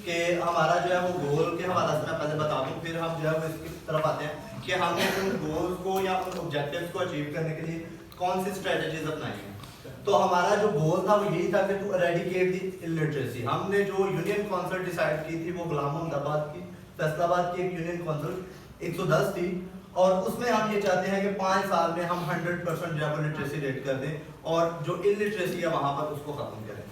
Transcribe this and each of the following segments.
کہ ہمارا جو ہے وہ گول کے حوالے سے میں پہلے بتا دوں، پھر ہم جو ہے وہ اس کی طرف آتے ہیں کہ ہم نے ان گولز کو یا ان آبجیکٹیوز کو اچیو کرنے کے لیے کون سی اسٹریٹجیز اپنائی ہیں۔ تو ہمارا جو گول تھا وہ یہی تھا کہ ٹو اریڈیکیٹ دی الٹریسی۔ ہم نے جو یونین کونسل ڈیسائیڈ کی تھی وہ غلام محمد آباد کی، فیصل آباد کی ایک یونین کونسل 110 تھی، اور اس میں ہم یہ چاہتے ہیں کہ 5 سال میں ہم 100% جو ہے وہ لٹریسی ریٹ کر دیں اور جو الٹریسی ہے وہاں پر اس کو ختم کریں۔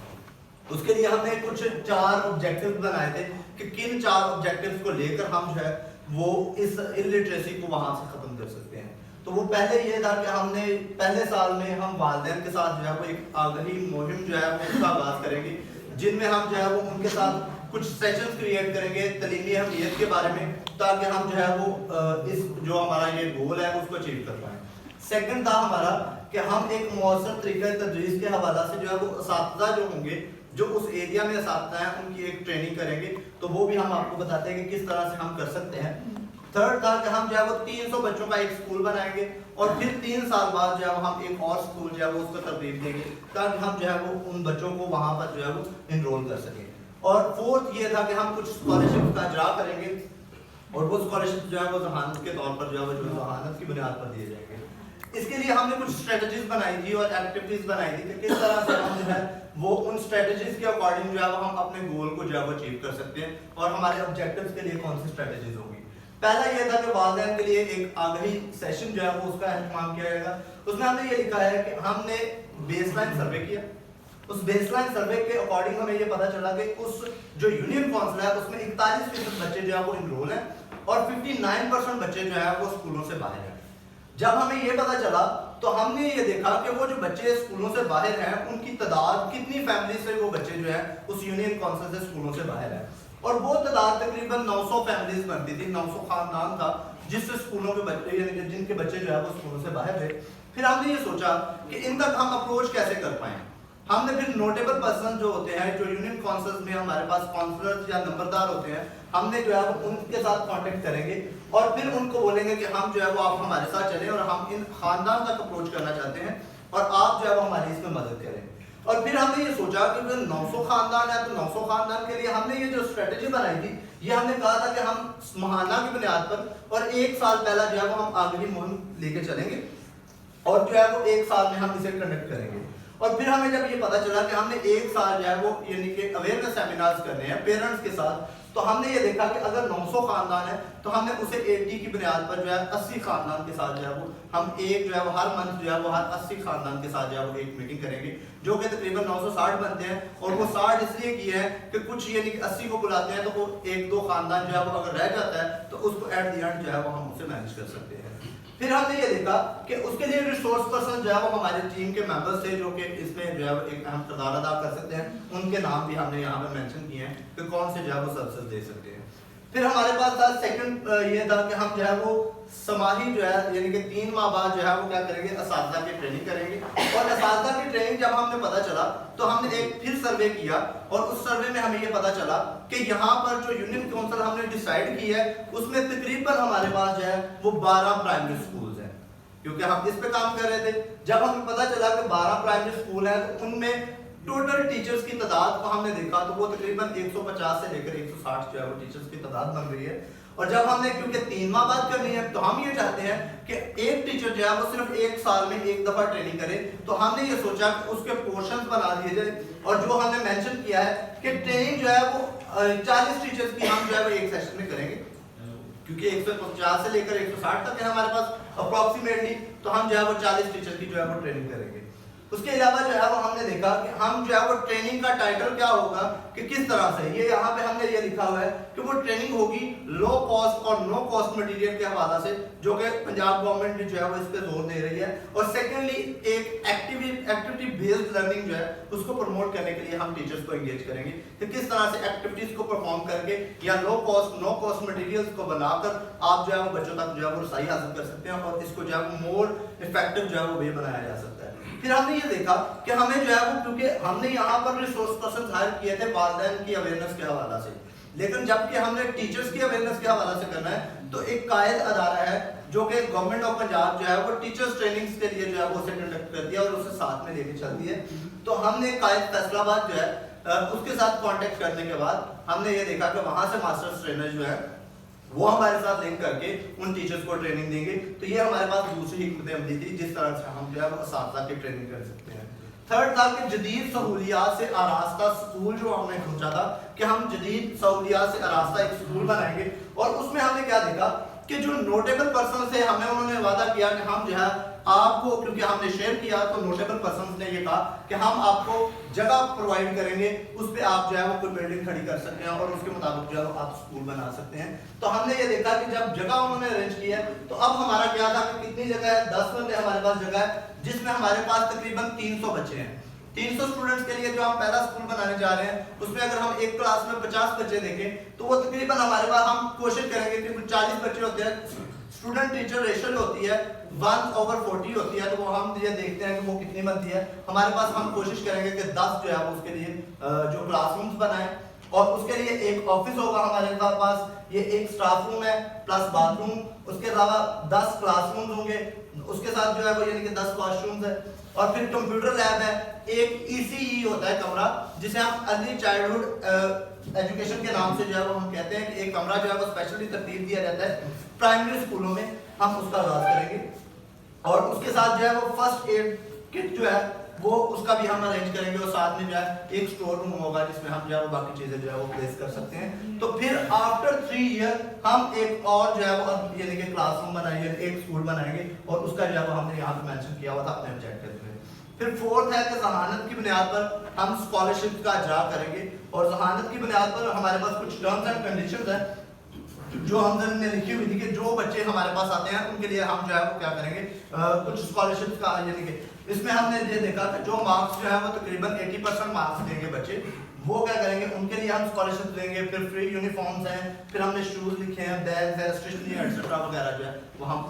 اس کے لیے ہم نے کچھ 4 آبجیکٹیو بنائے تھے کہ کن 4 آبجیکٹیوز کو لے کر ہم جو ہے وہ اس الٹریسی کو وہاں سے ختم کر سکتے ہیں۔ تو وہ پہلے یہ تھا کہ ہم نے پہلے سال میں ہم والدین کے ساتھ جو ہے وہ ایک آگہی مہم جو ہے وہ اس کا آغاز کریں گے، جن میں ہم جو ہے وہ ان کے ساتھ کچھ سیشنز کریٹ کریں گے تعلیمی اہمیت کے بارے میں، تاکہ ہم جو ہے وہ اس جو ہمارا یہ گول ہے اس کو اچیو کر پائیں۔ سیکنڈ تھا ہمارا کہ ہم ایک مؤثر طریقہ تدریس کے حوالہ سے جو ہے وہ اساتذہ جو ہوں گے، جو اس ایریا میں اساتذہ ہیں، ان کی ایک ٹریننگ کریں گے، تو وہ بھی ہم آپ کو بتاتے ہیں کہ کس طرح سے ہم کر سکتے ہیں۔ تھرڈ تھا کہ ہم جو ہے وہ 300 بچوں کا ایک اسکول بنائیں گے، اور پھر 3 سال بعد جو ہے ہم ایک اور اسکول جو ہے وہ اس کو ترتیب دیں گے، تاکہ ہم جو ہے وہ ان بچوں کو وہاں پر جو ہے وہ انرول کر سکیں۔ اور فورتھ یہ تھا کہ ہم کچھ اسکالرشپ کا اجرا کریں گے، اور وہ اسکالرشپ جو ہے وہ ذہانت کے طور پر جو ہے وہ ذہانت کی بنیاد پر دیے جائیں گے۔ اس کے لیے ہم نے کچھ اسٹریٹجیز بنائی تھی اور ایکٹیویٹیز بنائی تھی کہ کس طرح سے ہم جو ہے وہ ان اسٹریٹجیز کے اکارڈنگ جو ہے وہ ہم اپنے گول کو جو ہے وہ اچیو کر سکتے ہیں، اور ہمارے آبجیکٹیوز کے لیے کون سی اسٹریٹجیز ہوگی۔ پہلا یہ تھا کہ والدین کے لیے ایک آگہی سیشن جو ہے وہ اس کا اہتمام کیا جائے گا۔ اس میں ہم نے یہ لکھا ہے کہ ہم نے بیس لائن سروے کیا، اس بیس لائن سروے کے اکارڈنگ ہمیں یہ پتا چلا کہ اس جو یونین کونسل ہے اس میں 41% بچے جو ہے وہ انرول ہیں، اور 59% بچے جو ہے وہ اسکولوں سے باہر ہیں۔ جب ہمیں یہ پتا چلا تو ہم نے یہ دیکھا کہ وہ جو بچے اسکولوں سے باہر ہیں ان کی تعداد کتنی فیملی سے وہ بچے جو ہیں اس یونین کونسل سے اسکولوں سے باہر ہیں، اور وہ تعداد تقریباً 900 فیملیز بنتی تھی، 900 خاندان تھا جس سے اسکولوں کے بچے یعنی جن کے بچے جو ہے وہ اسکولوں سے باہر تھے۔ پھر ہم نے یہ سوچا کہ ان تک ہم اپروچ کیسے کر پائیں۔ ہم نے پھر نوٹیبل پرسن جو ہوتے ہیں، جو یونین کونسلز میں ہمارے پاس کونسلرز یا نمبردار ہوتے ہیں، ہم نے جو ہے وہ ان کے ساتھ کانٹیکٹ کریں گے اور پھر ان کو بولیں گے کہ ہم جو ہے وہ آپ ہمارے ساتھ چلیں اور ہم ان خاندان تک اپروچ کرنا چاہتے ہیں اور آپ جو ہے وہ ہماری اس میں مدد کریں۔ اور پھر ہم نے یہ سوچا کہ اگر 900 خاندان ہے تو 900 خاندان کے لیے ہم نے یہ جو اسٹریٹجی بنائی تھی، یہ ہم نے کہا تھا کہ ہم ماہانہ کی بنیاد پر اور 1 سال پہلا جو ہے وہ ہم آگہی مہم لے کے چلیں گے، اور جو ہے وہ 1 سال میں ہم اسے کنڈکٹ کریں گے۔ اور پھر ہمیں جب یہ پتا چلا کہ ہم نے 1 سال جو ہے وہ یعنی کہ اویئرنیس سیمینارز کرنے ہیں پیرنٹس کے ساتھ، تو ہم نے یہ دیکھا کہ اگر 900 خاندان ہیں تو ہم نے اسے 80 کی بنیاد پر جو ہے 80 خاندان کے ساتھ جو ہے وہ ہم ایک جو ہے وہ ہر منتھ جو ہے وہ ہر 80 خاندان کے ساتھ جو ہے وہ ایک میٹنگ کریں گے، جو کہ تقریباً 960 بنتے ہیں، اور وہ 60 اس لیے کیے ہیں کہ کچھ یعنی کہ 80 کو بلاتے ہیں تو وہ 1-2 خاندان جو ہے وہ اگر رہ جاتا ہے تو اس کو ایٹ دی اینڈ جو ہے وہ ہم اسے مینیج کر سکتے ہیں۔ پھر ہم نے یہ دیکھا کہ اس کے لیے ریسورس پرسن جو ہے وہ ہمارے ٹیم کے ممبرز تھے، جو کہ اس میں جو ہے وہ ایک اہم کردار ادا کر سکتے ہیں، ان کے نام بھی ہم نے یہاں پہ مینشن کیے ہیں کہ کون سے جو ہے وہ سروسز دے سکتے ہیں۔ پھر ہمارے پاس تھا سیکنڈ یہ تھا کہ ہم جو ہے وہ سماہی جو ہے یعنی کہ 3 ماہ بعد جو ہے وہ کیا کریں گے، اساتذہ کی ٹریننگ کریں گے، اور اساتذہ کی ٹریننگ جب ہم نے پتا چلا تو ہم نے ایک پھر سروے کیا، اور اس سروے میں ہمیں یہ پتا چلا کہ یہاں پر جو یونین کونسل ہم نے ڈیسائیڈ کی ہے اس میں تقریباً ہمارے پاس جو ہے وہ 12 پرائمری اسکولز ہیں، کیونکہ ہم اس پہ کام کر رہے تھے۔ جب ہمیں پتا چلا کہ 12 پرائمری اسکول ہیں تو ان میں ٹوٹل ٹیچرز کی تعداد کو ہم نے دیکھا تو وہ تقریباً 150 سے لے کر 160 جو ہے وہ ٹیچرز کی تعداد بن رہی ہے۔ اور جب ہم نے کیونکہ 3 ماہ بعد کرنی ہے تو ہم یہ چاہتے ہیں کہ ایک ٹیچر جو ہے وہ صرف 1 سال میں 1 دفعہ ٹریننگ کرے، تو ہم نے یہ سوچا کہ اس کے پورشنز بنا دیے جائے، اور جو ہم نے مینشن کیا ہے کہ ٹریننگ جو ہے وہ 40 ٹیچرز کی ہم جو ہے وہ ایک سیشن میں کریں گے، کیونکہ 150 سے لے کر 160 تک ہے ہمارے پاس اپروکسیمیٹلی، تو ہم جو ہے وہ 40 ٹیچر کی جو ہے وہ ٹریننگ کریں گے۔ اس کے علاوہ جو ہے وہ ہم نے دیکھا کہ ہم جو ہے وہ ٹریننگ کا ٹائٹل کیا ہوگا کہ کس طرح سے، یہ یہاں پہ ہم نے یہ لکھا ہوا ہے کہ وہ ٹریننگ ہوگی لو کاسٹ اور نو کاسٹ مٹیریل کے حوالے سے، جو کہ پنجاب گورنمنٹ جو ہے وہ اس پہ زور دے رہی ہے، اور سیکنڈلی ایک ایکٹیویٹی بیسڈ لرننگ جو ہے اس کو پروموٹ کرنے کے لیے ہم ٹیچرز کو انگیج کریں گے کہ کس طرح سے ایکٹیویٹیز کو پرفارم کر کے یا لو کاسٹ نو کاسٹ مٹیریلز کو بنا کر آپ جو ہے وہ بچوں تک جو ہے وہ رسائی حاصل کر سکتے ہیں، اور اس کو جو ہے وہ مور افیکٹو جو ہے وہ بھی بنایا جا سکتا ہے۔ پھر ہم نے یہ دیکھا کہ ہمیں جو ہے وہ کیونکہ ہم نے یہاں پر ریسورس پرسن ہائر کیے تھے والدین کی اویئرنیس کے حوالہ سے، لیکن جب کہ ہم نے ٹیچرز کی اویئرنیس کے حوالہ سے کرنا ہے تو ایک قائد ادارہ ہے جو کہ گورنمنٹ آف پنجاب جو ہے وہ ٹیچرز ٹریننگز کے لیے جو ہے وہ اسے کنڈکٹ کرتی ہے اور اسے ساتھ میں لے کے چلتی ہے۔ تو ہم نے قائد فیصل آباد جو ہے اس کے ساتھ کانٹیکٹ کرنے کے بعد ہم نے یہ دیکھا کہ وہاں سے ماسٹرز ٹرینر جو ہے وہ ہمارے ساتھ لنک کر کے ان ٹیچرز کو ٹریننگ دیں گے. تو یہ ہمارے پاس دوسری حکمت عملی تھی جس طرح سے ہم جو ہے وہ اساتذہ کی ٹریننگ کر سکتے ہیں. تھرڈ تھا کہ جدید سہولیات سے آراستہ اسکول جو ہم نے سوچا تھا کہ ہم جدید سہولیات سے آراستہ ایک اسکول بنائیں گے. اور اس میں ہم نے کیا دیکھا کہ جو نوٹیبل پرسن سے ہمیں انہوں نے وعدہ کیا کہ ہم جو ہے آپ کو, کیونکہ ہم نے شیئر کیا تو نوٹیبل پرسنز نے یہ کہا کہ ہم آپ کو جگہ پرووائڈ کریں گے, اس پہ آپ جو ہے وہ کوئی بلڈنگ کھڑی کر سکتے ہیں اور اس کے مطابق جو ہے وہ آپ اسکول بنا سکتے ہیں. تو ہم نے یہ دیکھا کہ جب جگہ انہوں نے ارینج کی ہے تو اب ہمارا کیا تھا کہ کتنی جگہ ہے, 10 بندے ہمارے پاس جگہ ہے جس میں ہمارے پاس تقریباً 300 بچے ہیں. 300 اسٹوڈنٹس کے لیے جو ہم پہلا اسکول بنانے جا رہے ہیں اس میں اگر ہم ایک کلاس میں 50 بچے دیکھیں تو وہ تقریباً ہمارے پاس, ہم کوشش کریں گے کہ 40 بچے ہوتے ہیں, اسٹوڈنٹ ٹیچر ریشو ہوتی ہے 1/40 ہوتی ہے, تو وہ ہم یہ دیکھتے ہیں کہ وہ کتنی بنتی ہے. ہمارے پاس ہم کوشش کریں گے کہ 10 جو ہے وہ اس کے لیے جو کلاس رومز بنائیں اور اس کے لیے ایک آفس ہوگا ہمارے پاس, یہ ایک اسٹاف روم ہے پلس باتھ روم, اس کے علاوہ 10 کلاس رومز ہوں گے, اس کے ساتھ جو ہے وہ یعنی کہ 10 واش رومز ہے, اور پھر کمپیوٹر لیب ہے, ایک ECE ہوتا ہے کمرہ جسے ہم ارلی چائلڈہڈ ایجوکیشن کے نام سے جو ہے وہ ہم کہتے ہیں کہ ایک کمرہ جو ہے وہ اسپیشلی ترتیب دیا جاتا ہے پرائمری اسکولوں میں, ہم اس کا آغاز کریں گے. اور اس کے ساتھ جو ہے وہ فرسٹ ایڈ کٹ جو ہے وہ اس کا بھی ہم ارینج کریں گے, اور ساتھ میں جو ہے ایک اسٹور روم ہوگا جس میں ہم جو ہے وہ باقی چیزیں جو ہے وہ پلیس کر سکتے ہیں. تو پھر آفٹر 3 ایئر ہم ایک اور جو ہے وہ یعنی کہ کلاس روم بنائیں گے, ایک اسکول بنائیں گے, اور اس کا جو ہے وہ ہم نے یہاں پہ مینشن کیا ہوا تھا اپنے آبجیکٹیو میں. پھر فورتھ ہے کہ ذہانت کی بنیاد پر ہم اسکالرشپ کا اجرا کریں گے, اور ذہانت کی بنیاد پر ہمارے پاس کچھ ٹرمز اینڈ کنڈیشنز ہیں جو ہم نے لکھی ہوئی تھی کہ جو بچے ہمارے پاس آتے ہیں ان کے لیے ہم جو ہے وہ کیا کریں گے, کچھ اسکالرشپ کا, یعنی کہ اس میں ہم نے یہ دیکھا کہ جو مارکس جو ہے وہ تقریباً 80% مارکس دیں گے بچے, وہ کیا کریں گے, ان کے لیے ہم اسکالرشپ دیں گے. پھر فری یونیفارمز ہیں, پھر ہم نے شوز لکھے ہیں, بیگز ہے, اسٹیشنری ایٹسٹرا وغیرہ جو ہے وہ ہم